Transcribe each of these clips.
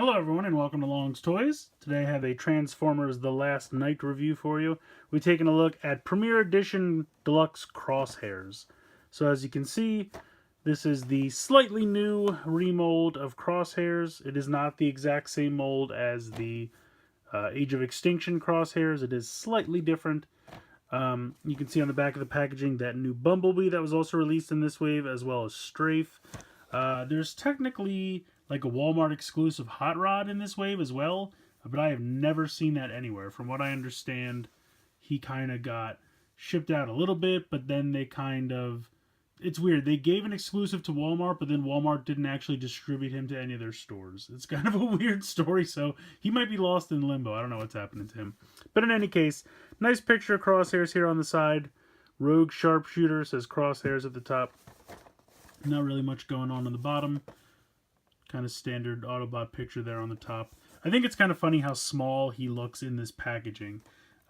Hello everyone and welcome to Long's Toys. Today I have a Transformers The Last Knight review for you. We're taking a look at Premier Edition Deluxe Crosshairs. So as you can see, this is the slightly new remold of Crosshairs. It is not the exact same mold as the Age of Extinction Crosshairs. It is slightly different. You can see on the back of the packaging that new Bumblebee that was also released in this wave, as well as Strafe. There's technically like a Walmart exclusive Hot Rod in this wave as well, but I have never seen that anywhere. From what I understand, he kind of got shipped out a little bit, but then they kind of... It's weird. They gave an exclusive to Walmart, but then Walmart didn't actually distribute him to any of their stores. It's kind of a weird story, so he might be lost in limbo. I don't know what's happening to him. But in any case, nice picture of Crosshairs here on the side. Rogue Sharpshooter says Crosshairs at the top. Not really much going on the bottom. Kind of standard Autobot picture there on the top. I think it's kind of funny how small he looks in this packaging.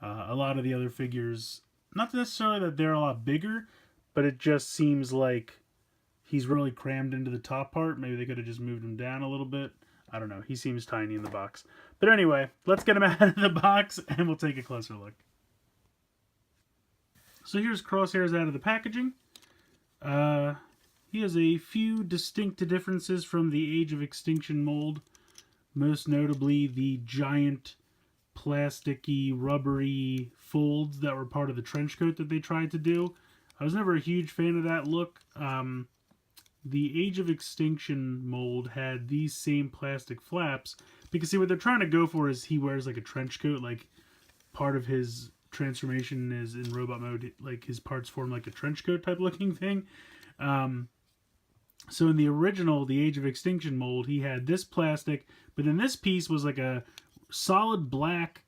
A lot of the other figures, not necessarily that they're a lot bigger, but it just seems like he's really crammed into the top part. Maybe they could have just moved him down a little bit. I don't know. He seems tiny in the box. But anyway, let's get him out of the box and we'll take a closer look. So here's Crosshairs out of the packaging. He has a few distinct differences from the Age of Extinction mold. Most notably the giant plasticky, rubbery folds that were part of the trench coat that they tried to do. I was never a huge fan of that look. The Age of Extinction mold had these same plastic flaps. Because see, what they're trying to go for is he wears like a trench coat, like part of his transformation is in robot mode, like his parts form like a trench coat type looking thing. So in the original, the Age of Extinction mold, he had this plastic, but then this piece was like a solid black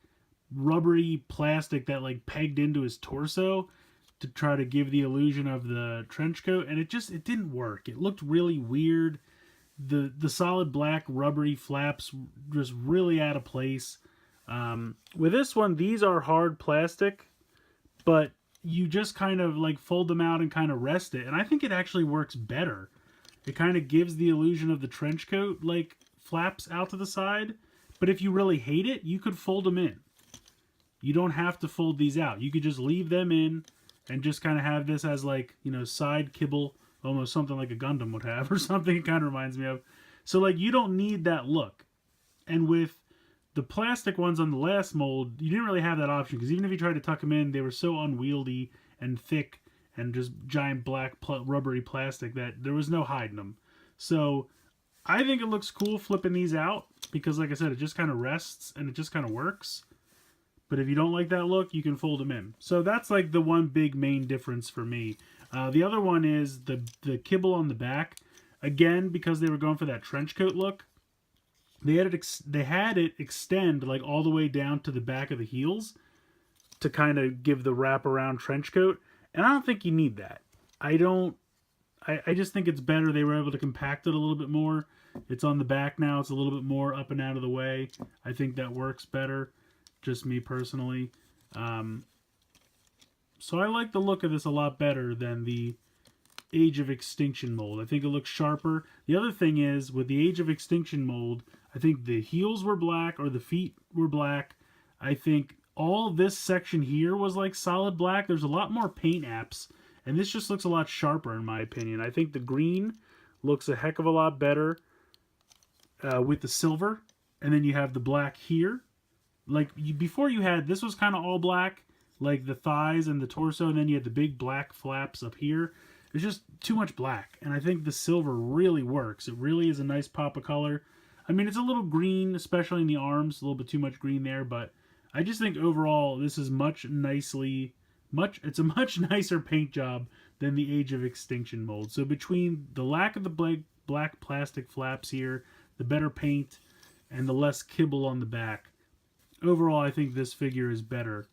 rubbery plastic that like pegged into his torso to try to give the illusion of the trench coat, and it didn't work. It looked really weird. The solid black rubbery flaps just really out of place. With this one, these are hard plastic, but you just kind of like fold them out and kind of rest it, and I think it actually works better. It kind of gives the illusion of the trench coat like flaps out to the side, but if you really hate it, you could fold them in. You don't have to fold these out. You could just leave them in and just kind of have this as like, you know, side kibble, almost something like a Gundam would have or something it kind of reminds me of. So like you don't need that look. And with the plastic ones on the last mold, you didn't really have that option because even if you tried to tuck them in, they were so unwieldy and thick and just giant black rubbery plastic that there was no hiding them. So I think it looks cool flipping these out because, like I said, it just kind of rests and it just kind of works. But if you don't like that look, you can fold them in. So that's like the one big main difference for me. The other one is the kibble on the back. Again, because they were going for that trench coat look, they had it extend like all the way down to the back of the heels to kind of give the wraparound trench coat. And I don't think you need that. I just think it's better they were able to compact it a little bit more. It's on the back now. It's a little bit more up and out of the way. I think that works better. Just me personally. So I like the look of this a lot better than the Age of Extinction mold. I think it looks sharper. The other thing is, with the Age of Extinction mold, I think the heels were black or the feet were black. I think all this section here was like solid black. There's a lot more paint apps, and this just looks a lot sharper in my opinion. I think the green looks a heck of a lot better with the silver, and then you have the black here. Like before you had, this was kind of all black, like the thighs and the torso, and then you had the big black flaps up here. It's just too much black, and I think the silver really works. It really is a nice pop of color. I mean, it's a little green, especially in the arms, a little bit too much green there, but I just think overall this is it's a much nicer paint job than the Age of Extinction mold. So between the lack of the black plastic flaps here, the better paint, and the less kibble on the back, overall I think this figure is better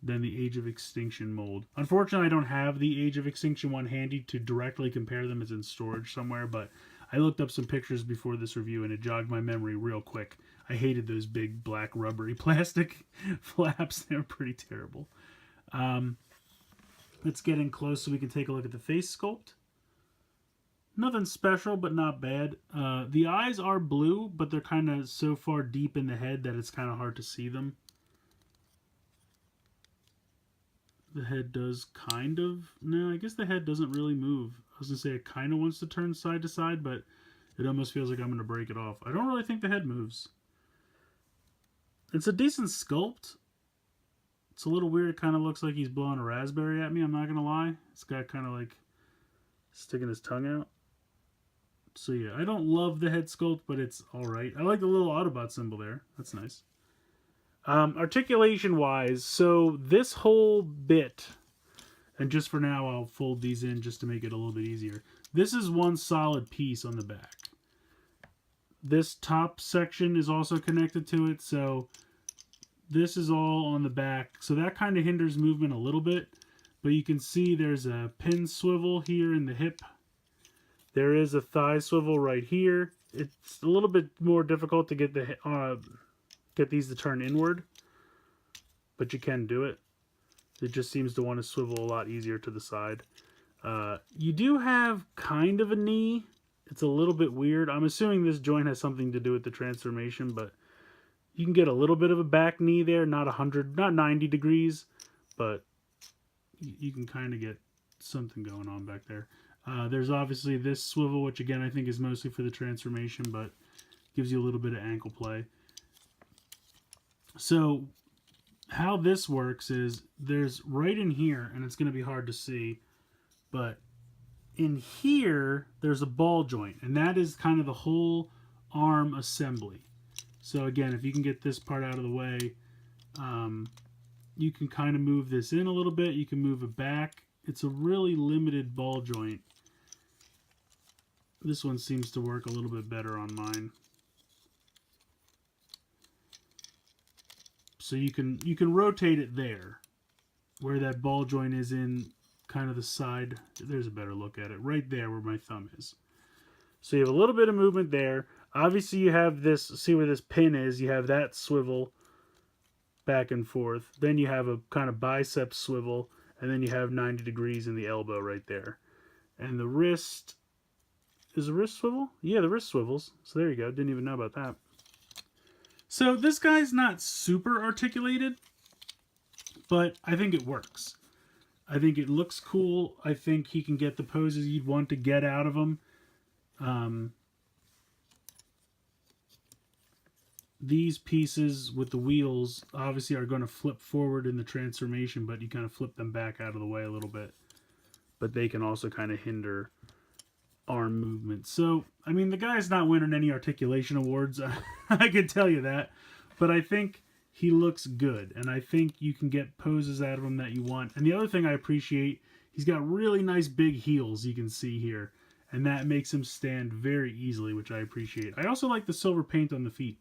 than the Age of Extinction mold. Unfortunately, I don't have the Age of Extinction one handy to directly compare them. It's in storage somewhere, but I looked up some pictures before this review and it jogged my memory real quick. I hated those big black rubbery plastic flaps. They were pretty terrible. Let's get in close so we can take a look at the face sculpt. Nothing special, but not bad. The eyes are blue, but they're kind of so far deep in the head that it's kind of hard to see them. The head does kind of... No, I guess the head doesn't really move. I was going to say it kind of wants to turn side to side, but it almost feels like I'm going to break it off. I don't really think the head moves. It's a decent sculpt. It's a little weird. It kind of looks like he's blowing a raspberry at me, I'm not going to lie. It's got kind of like sticking his tongue out. So yeah, I don't love the head sculpt, but it's alright. I like the little Autobot symbol there. That's nice. Articulation wise, so this whole bit, and just for now I'll fold these in just to make it a little bit easier. This is one solid piece on the back. This top section is also connected to it, so this is all on the back. So that kind of hinders movement a little bit, but you can see there's a pin swivel here in the hip. There is a thigh swivel right here. It's a little bit more difficult to get these to turn inward, but you can do it. It just seems to want to swivel a lot easier to the side. You do have kind of a knee. It's a little bit weird. I'm assuming this joint has something to do with the transformation, but you can get a little bit of a back knee there. Not 90 degrees, but you can kind of get something going on back there. There's obviously this swivel, which again I think is mostly for the transformation, but gives you a little bit of ankle play. So how this works is there's right in here, and it's going to be hard to see, but in here there's a ball joint, and that is kind of the whole arm assembly. So again, if you can get this part out of the way, you can kind of move this in a little bit. You can move it back. It's a really limited ball joint. This one seems to work a little bit better on mine. So you can rotate it there, where that ball joint is in kind of the side. There's a better look at it. Right there where my thumb is. So you have a little bit of movement there. Obviously you have this, see where this pin is, you have that swivel back and forth. Then you have a kind of bicep swivel, and then you have 90 degrees in the elbow right there. And the wrist, is the wrist swivel? Yeah, the wrist swivels. So there you go. Didn't even know about that. So this guy's not super articulated, but I think it works. I think it looks cool. I think he can get the poses you'd want to get out of him. These pieces with the wheels obviously are going to flip forward in the transformation, but you kind of flip them back out of the way a little bit. But they can also kind of hinder arm movement. So, I mean, the guy's not winning any articulation awards. I can tell you that. But I think he looks good, and I think you can get poses out of him that you want. And the other thing I appreciate, he's got really nice big heels you can see here, and that makes him stand very easily, which I appreciate. I also like the silver paint on the feet.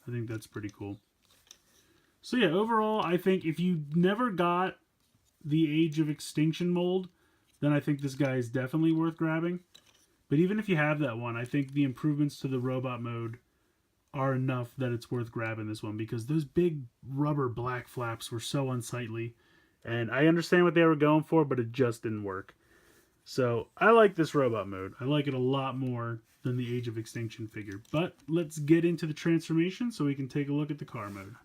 I think that's pretty cool. So yeah, overall, I think if you never got the Age of Extinction mold, then I think this guy is definitely worth grabbing. But even if you have that one, I think the improvements to the robot mode are enough that it's worth grabbing this one, because those big rubber black flaps were so unsightly. And I understand what they were going for, but it just didn't work. So I like this robot mode. I like it a lot more than the Age of Extinction figure. But let's get into the transformation so we can take a look at the car mode.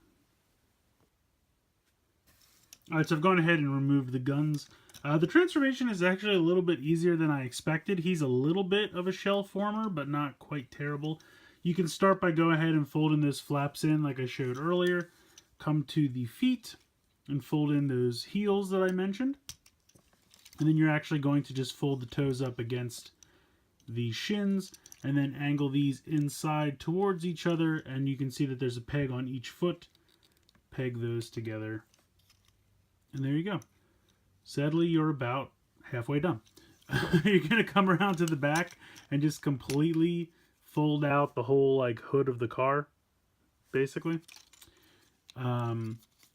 Alright, so I've gone ahead and removed the guns. The transformation is actually a little bit easier than I expected. He's a little bit of a shell former, but not quite terrible. You can start by going ahead and folding those flaps in like I showed earlier. Come to the feet and fold in those heels that I mentioned. And then you're actually going to just fold the toes up against the shins and then angle these inside towards each other, and you can see that there's a peg on each foot. Peg those together. And there you go. Sadly, you're about halfway done. You're going to come around to the back and just completely fold out the whole like hood of the car, basically.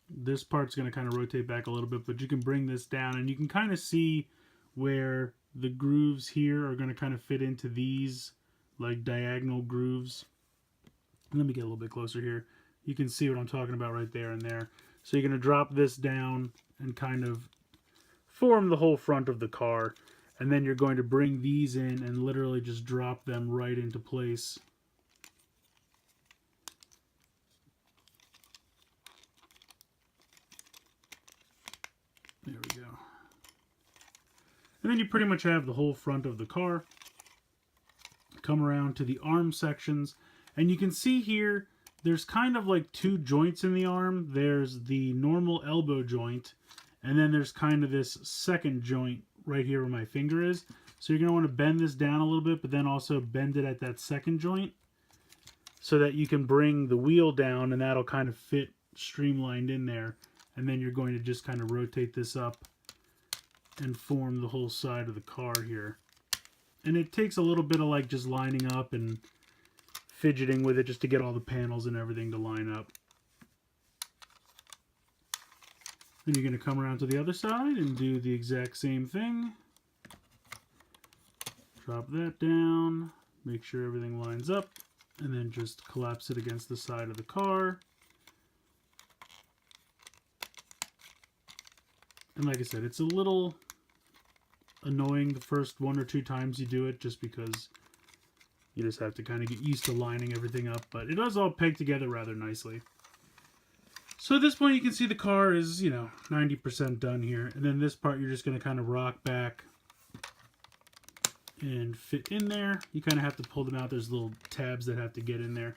This part's going to kind of rotate back a little bit, but you can bring this down and you can kind of see where the grooves here are going to kind of fit into these like diagonal grooves. Let me get a little bit closer here. You can see what I'm talking about right there and there. So you're going to drop this down and kind of form the whole front of the car. And then you're going to bring these in and literally just drop them right into place. There we go. And then you pretty much have the whole front of the car. Come around to the arm sections, and you can see here there's kind of like two joints in the arm. There's the normal elbow joint, and then there's kind of this second joint right here where my finger is. So you're going to want to bend this down a little bit, but then also bend it at that second joint so that you can bring the wheel down, and that'll kind of fit streamlined in there. And then you're going to just kind of rotate this up and form the whole side of the car here. And it takes a little bit of like just lining up and fidgeting with it just to get all the panels and everything to line up. Then you're going to come around to the other side and do the exact same thing. Drop that down, make sure everything lines up, and then just collapse it against the side of the car. And like I said, it's a little annoying the first one or two times you do it, just because you just have to kind of get used to lining everything up, but it does all peg together rather nicely. So at this point you can see the car is, 90% done here, and then this part you're just going to kind of rock back and fit in there. You kind of have to pull them out. There's little tabs that have to get in there.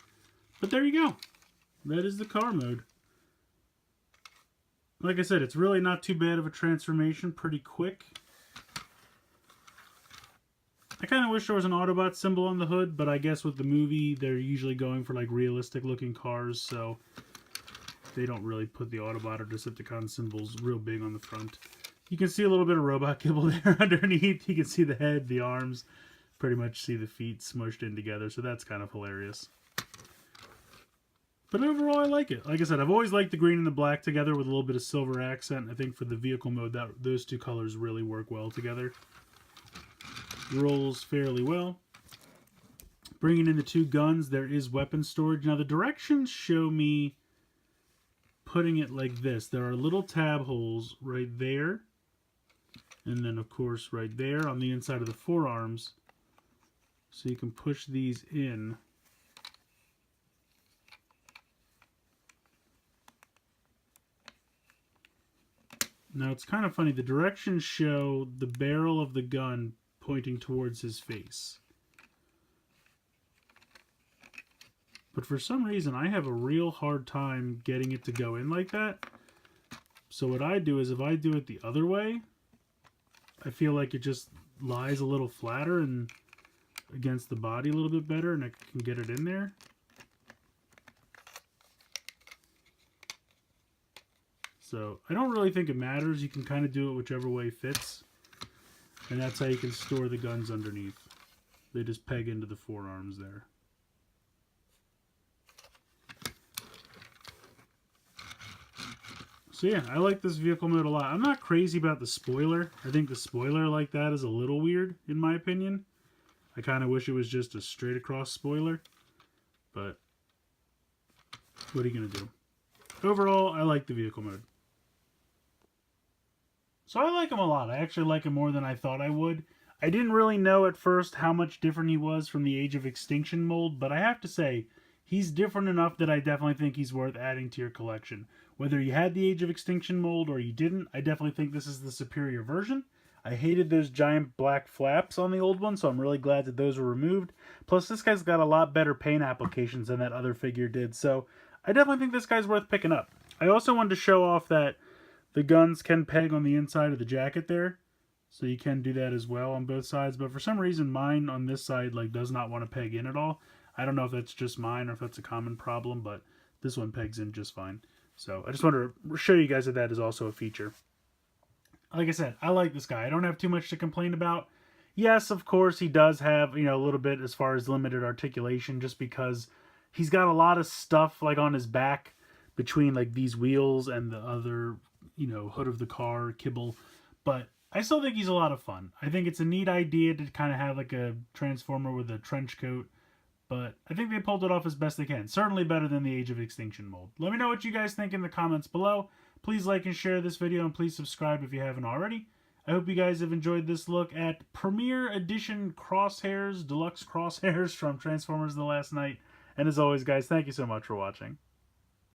But there you go. That is the car mode. Like I said, it's really not too bad of a transformation. Pretty quick. I kind of wish there was an Autobot symbol on the hood, but I guess with the movie, they're usually going for like realistic looking cars, so they don't really put the Autobot or Decepticon symbols real big on the front. You can see a little bit of robot kibble there underneath. You can see the head, the arms, pretty much see the feet smushed in together, so that's kind of hilarious. But overall, I like it. Like I said, I've always liked the green and the black together with a little bit of silver accent. I think for the vehicle mode, those two colors really work well together. Rolls fairly well. Bringing in the two guns, there is weapon storage. Now, the directions show me putting it like this. There are little tab holes right there. And then, of course, right there on the inside of the forearms. So you can push these in. Now, it's kind of funny. The directions show the barrel of the gun pointing towards his face. But for some reason, I have a real hard time getting it to go in like that. So what I do is if I do it the other way, I feel like it just lies a little flatter and against the body a little bit better, and I can get it in there. So I don't really think it matters. You can kind of do it whichever way fits. And that's how you can store the guns underneath. They just peg into the forearms there. So yeah, I like this vehicle mode a lot. I'm not crazy about the spoiler. I think the spoiler like that is a little weird, in my opinion. I kind of wish it was just a straight across spoiler. But what are you going to do? Overall, I like the vehicle mode. So I like him a lot. I actually like him more than I thought I would. I didn't really know at first how much different he was from the Age of Extinction mold, but I have to say, he's different enough that I definitely think he's worth adding to your collection. Whether you had the Age of Extinction mold or you didn't, I definitely think this is the superior version. I hated those giant black flaps on the old one, so I'm really glad that those were removed. Plus, this guy's got a lot better paint applications than that other figure did, so I definitely think this guy's worth picking up. I also wanted to show off that the guns can peg on the inside of the jacket there, so you can do that as well on both sides, but for some reason mine on this side does not want to peg in at all. I don't know if that's just mine or if that's a common problem, but this one pegs in just fine. So I just wanted to show you guys that that is also a feature. Like I said, I like this guy. I don't have too much to complain about. Yes, of course, he does have, a little bit as far as limited articulation, just because he's got a lot of stuff on his back between these wheels and the other, hood of the car kibble. But I still think he's a lot of fun. I think it's a neat idea to kind of have a Transformer with a trench coat. But I think they pulled it off as best they can. Certainly better than the Age of Extinction mold. Let me know what you guys think in the comments below. Please like and share this video, and please subscribe if you haven't already. I hope you guys have enjoyed this look at Premier Edition Crosshairs, Deluxe Crosshairs from Transformers The Last Knight. And as always, guys, thank you so much for watching.